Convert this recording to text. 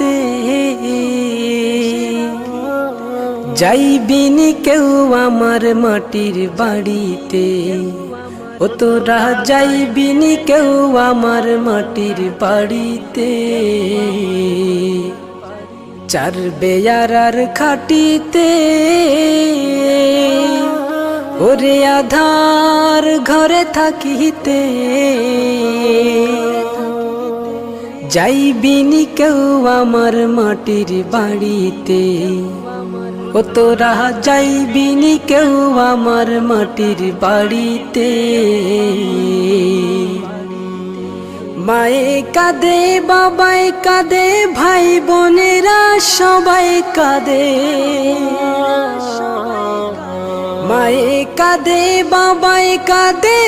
থাকিতে যাইবিনি কেউ আমার মাটির বাড়িতে ও তোরা যাইবিনি কেউ আমার মাটির বাড়িতে চার বেয়ারার খাটিতে ওরে আধার ঘরে থাকিতে যাইবিনি কেউ আমার মাটির বাড়িতে ও তোরা যাইবিনি কেউ আমার মাটির বাড়িতে মায়ে কাঁদে বাবাই কাঁদে ভাই বোনেরা সবাই কাঁদে মায়ে কাঁদে বাবাই কাঁদে